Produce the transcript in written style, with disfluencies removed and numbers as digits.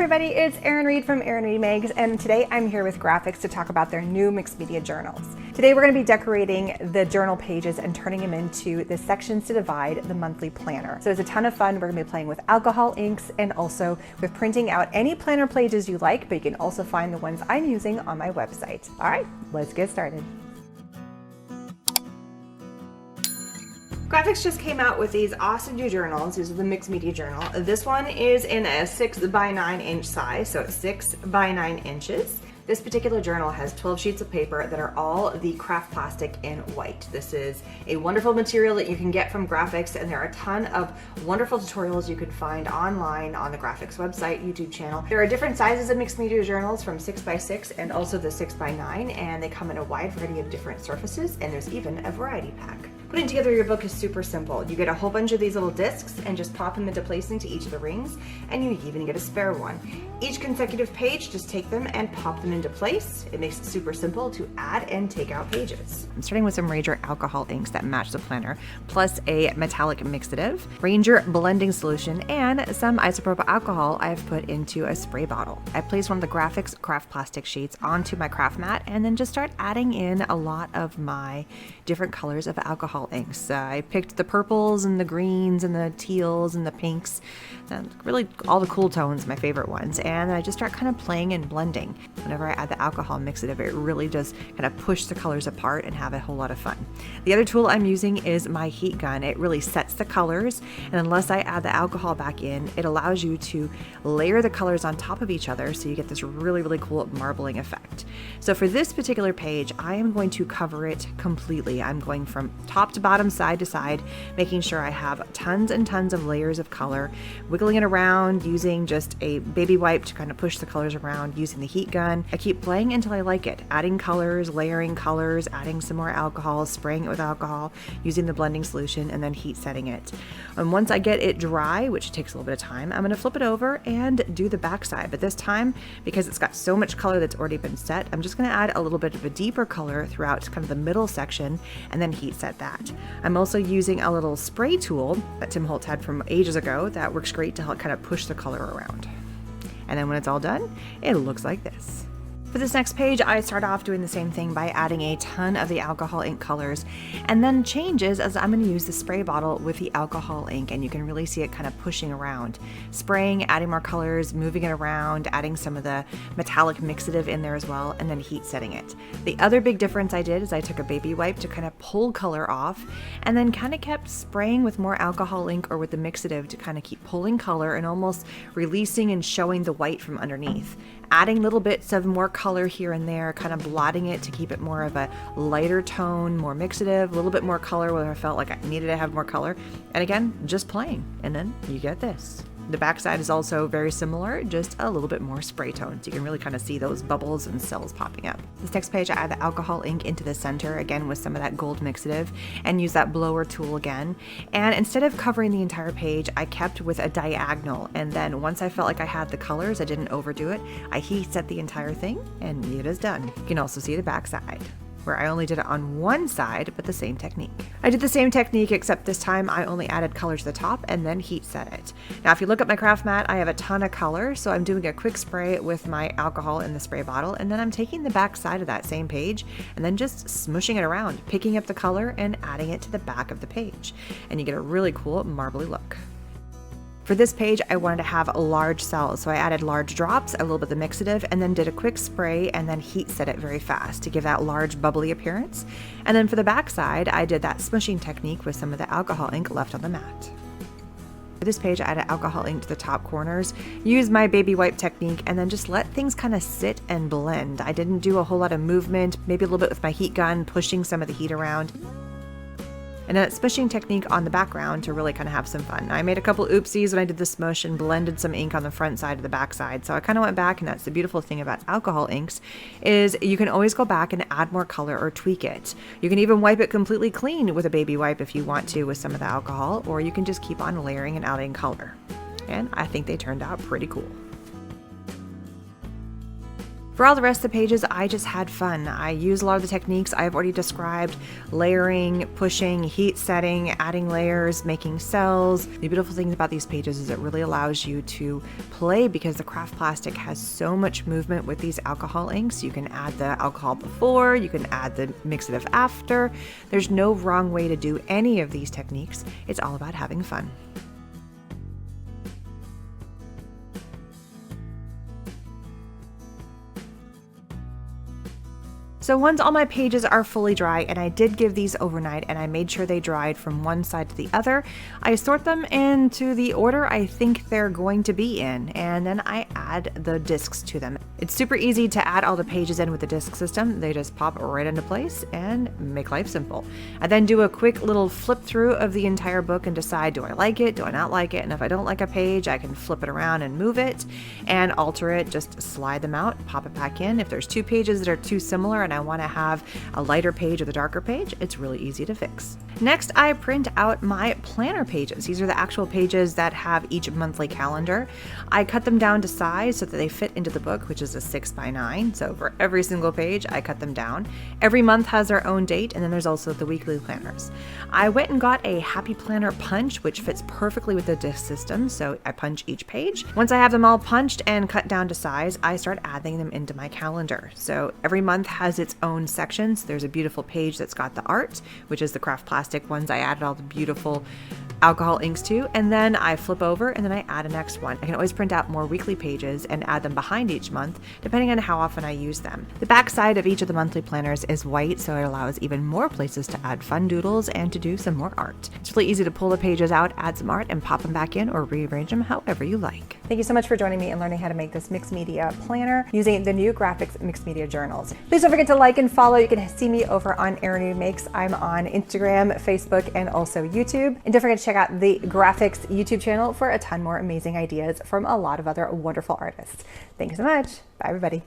everybody, it's Erin Reed from Erin Reed Mags, and today I'm here with Grafix to talk about their new mixed media journals. Today we're going to be decorating the journal pages and turning them into the sections to divide the monthly planner. So it's a ton of fun. We're going to be playing with alcohol inks and also with printing out any planner pages you like, but you can also find the ones I'm using on my website. All right, let's get started. Grafix just came out with these awesome new journals. These are the Mixed Media Journal. This one is in a 6 by 9 inch size, so it's 6 by 9 inches. This particular journal has 12 sheets of paper that are all the craft plastic in white. This is a wonderful material that you can get from Grafix, and there are a ton of wonderful tutorials you can find online on the Grafix website, YouTube channel. There are different sizes of mixed media journals from 6 by 6 and also the 6 by 9, and they come in a wide variety of different surfaces, and there's even a variety pack. Putting together your book is super simple. You get a whole bunch of these little discs and just pop them into place into each of the rings, and you even get a spare one. Each consecutive page, just take them and pop them into place. It makes it super simple to add and take out pages. I'm starting with some Ranger alcohol inks that match the planner, plus a metallic mixative, Ranger blending solution, and some isopropyl alcohol I've put into a spray bottle. I placed one of the Grafix craft plastic sheets onto my craft mat and then just start adding in a lot of my different colors of alcohol inks. I picked the purples and the greens and the teals and the pinks, and really all the cool tones, my favorite ones. And I just start kind of playing and blending. Whenever I add the alcohol mixative, it really does kind of push the colors apart and have a whole lot of fun. The other tool I'm using is my heat gun. It really sets the colors, and unless I add the alcohol back in, it allows you to layer the colors on top of each other, so you get this really, really cool marbling effect. So for this particular page, I am going to cover it completely. I'm going from top to bottom, side to side, making sure I have tons and tons of layers of color, wiggling it around, using just a baby wipe to kind of push the colors around, using the heat gun. I keep playing until I like it, adding colors, layering colors, adding some more alcohol, spraying it with alcohol, using the blending solution, and then heat setting it. And once I get it dry, which takes a little bit of time, I'm going to flip it over and do the back side. But this time, because it's got so much color that's already been set, I'm just going to add a little bit of a deeper color throughout kind of the middle section and then heat set that. I'm also using a little spray tool that Tim Holtz had from ages ago that works great to help kind of push the color around. And then when it's all done, it looks like this. For this next page, I start off doing the same thing by adding a ton of the alcohol ink colors, and then changes as I'm going to use the spray bottle with the alcohol ink, and you can really see it kind of pushing around. Spraying, adding more colors, moving it around, adding some of the metallic mixative in there as well, and then heat setting it. The other big difference I did is I took a baby wipe to kind of pull color off, and then kind of kept spraying with more alcohol ink or with the mixative to kind of keep pulling color and almost releasing and showing the white from underneath. Adding little bits of more color here and there, kind of blotting it to keep it more of a lighter tone, more mixative, a little bit more color where I felt like I needed to have more color. And again, just playing, and then you get this. The backside is also very similar, just a little bit more spray tone, so you can really kind of see those bubbles and cells popping up. This next page, I add the alcohol ink into the center, again with some of that gold mixative, and use that blower tool again. And instead of covering the entire page, I kept with a diagonal, and then once I felt like I had the colors, I didn't overdo it, I heat set the entire thing, and it is done. You can also see the backside, where I only did it on one side, but the same technique. I did the same technique, except this time I only added color to the top and then heat set it. Now, if you look at my craft mat, I have a ton of color, so I'm doing a quick spray with my alcohol in the spray bottle, and then I'm taking the back side of that same page and then just smushing it around, picking up the color and adding it to the back of the page. And you get a really cool marbly look. For this page, I wanted to have large cells, so I added large drops, a little bit of the mixative, and then did a quick spray and then heat set it very fast to give that large bubbly appearance. And then for the back side, I did that smushing technique with some of the alcohol ink left on the mat. For this page, I added alcohol ink to the top corners, used my baby wipe technique, and then just let things kind of sit and blend. I didn't do a whole lot of movement, maybe a little bit with my heat gun, pushing some of the heat around. And a smushing technique on the background to really kind of have some fun. I made a couple oopsies when I did the smush and blended some ink on the front side of the back side. So I kind of went back, and that's the beautiful thing about alcohol inks is you can always go back and add more color or tweak it. You can even wipe it completely clean with a baby wipe if you want to with some of the alcohol, or you can just keep on layering and adding color. And I think they turned out pretty cool. For all the rest of the pages, I just had fun. I used a lot of the techniques I've already described: layering, pushing, heat setting, adding layers, making cells. The beautiful thing about these pages is it really allows you to play, because the craft plastic has so much movement with these alcohol inks. You can add the alcohol before, you can add the mixative after. There's no wrong way to do any of these techniques. It's all about having fun. So once all my pages are fully dry, and I did give these overnight and I made sure they dried from one side to the other, I sort them into the order I think they're going to be in, and then I add the discs to them. It's super easy to add all the pages in with the disc system. They just pop right into place and make life simple. I then do a quick little flip through of the entire book and decide, do I like it, do I not like it? And if I don't like a page, I can flip it around and move it and alter it, just slide them out, pop it back in. If there's two pages that are too similar and I want to have a lighter page or the darker page, it's really easy to fix. Next, I print out my planner pages. These are the actual pages that have each monthly calendar. I cut them down to size so that they fit into the book, which is a 6x9. So for every single page, I cut them down. Every month has their own date, and then there's also the weekly planners. I went and got a Happy Planner punch, which fits perfectly with the disc system, so I punch each page. Once I have them all punched and cut down to size, I start adding them into my calendar. So every month has its own sections. There's a beautiful page that's got the art, which is the craft plastic ones I added all the beautiful alcohol inks to, and then I flip over and then I add a next one. I can always print out more weekly pages and add them behind each month, depending on how often I use them. The back side of each of the monthly planners is white, so it allows even more places to add fun doodles and to do some more art. It's really easy to pull the pages out, add some art, and pop them back in or rearrange them however you like. Thank you so much for joining me and learning how to make this mixed media planner using the new Grafix Mixed Media Journals. Please don't forget to like and follow. You can see me over on Erin Makes. I'm on Instagram, Facebook, and also YouTube. And don't forget to check out the Grafix YouTube channel for a ton more amazing ideas from a lot of other wonderful artists. Thank you so much. Bye, everybody.